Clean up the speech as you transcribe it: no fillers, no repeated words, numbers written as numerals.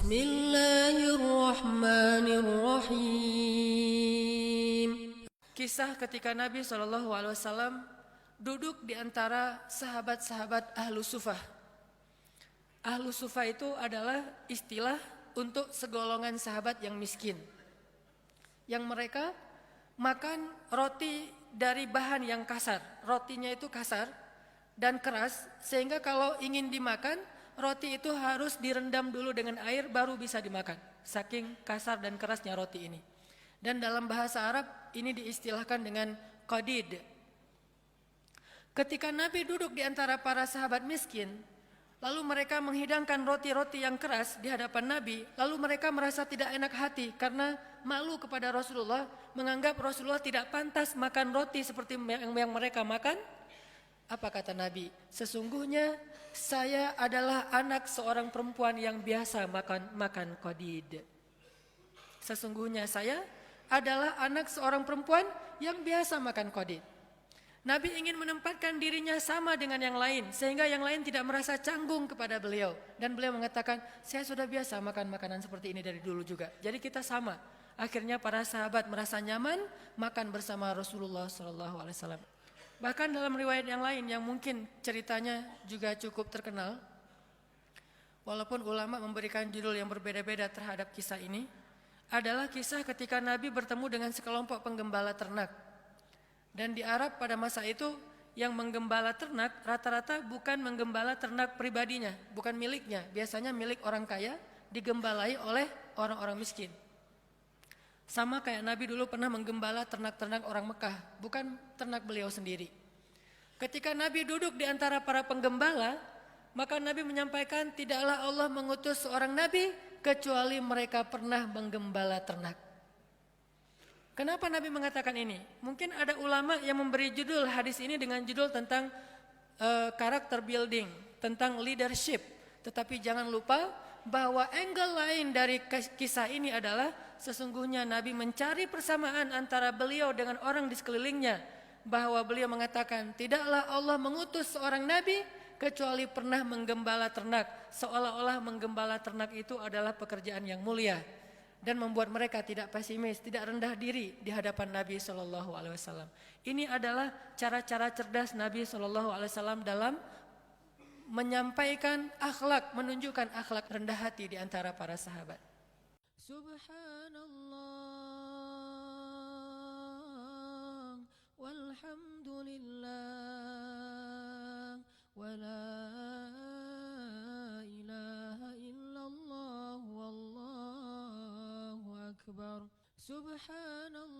Bismillahirrahmanirrahim. Kisah ketika Nabi SAW duduk di antara sahabat-sahabat Ahlu Sufah. Ahlu Sufah itu adalah istilah untuk segolongan sahabat yang miskin, yang mereka makan roti dari bahan yang kasar. Rotinya itu kasar dan keras, sehingga kalau ingin dimakan, roti itu harus direndam dulu dengan air baru bisa dimakan. Saking kasar dan kerasnya roti ini. Dan dalam bahasa Arab ini diistilahkan dengan qadid. Ketika Nabi duduk di antara para sahabat miskin, lalu mereka menghidangkan roti-roti yang keras di hadapan Nabi, lalu mereka merasa tidak enak hati karena malu kepada Rasulullah, menganggap Rasulullah tidak pantas makan roti seperti yang mereka makan. Apa kata Nabi? Sesungguhnya saya adalah anak seorang perempuan yang biasa makan qadid. Sesungguhnya saya adalah anak seorang perempuan yang biasa makan qadid. Nabi ingin menempatkan dirinya sama dengan yang lain, sehingga yang lain tidak merasa canggung kepada beliau. Dan beliau mengatakan, saya sudah biasa makan makanan seperti ini dari dulu juga. Jadi kita sama. Akhirnya para sahabat merasa nyaman makan bersama Rasulullah SAW. Bahkan dalam riwayat yang lain yang mungkin ceritanya juga cukup terkenal, walaupun ulama memberikan judul yang berbeda-beda terhadap kisah ini, adalah kisah ketika Nabi bertemu dengan sekelompok penggembala ternak. Dan di Arab pada masa itu yang menggembala ternak rata-rata bukan menggembala ternak pribadinya, bukan miliknya, biasanya milik orang kaya digembalai oleh orang-orang miskin. Sama kayak Nabi dulu pernah menggembala ternak-ternak orang Mekah, bukan ternak beliau sendiri. Ketika Nabi duduk di antara para penggembala, maka Nabi menyampaikan, tidaklah Allah mengutus seorang Nabi kecuali mereka pernah menggembala ternak. Kenapa Nabi mengatakan ini? Mungkin ada ulama yang memberi judul hadis ini dengan judul tentang karakter building, tentang leadership. Tetapi jangan lupa bahwa angle lain dari kisah ini adalah sesungguhnya Nabi mencari persamaan antara beliau dengan orang di sekelilingnya, bahwa beliau mengatakan tidaklah Allah mengutus seorang Nabi kecuali pernah menggembala ternak, seolah-olah menggembala ternak itu adalah pekerjaan yang mulia dan membuat mereka tidak pesimis, tidak rendah diri di hadapan Nabi SAW. Ini adalah cara-cara cerdas Nabi SAW dalam menyampaikan akhlak, menunjukkan akhlak rendah hati di antara para sahabat. Subhanallah walhamdulillah wa la ilaha illallah wallahu akbar. Subhanallah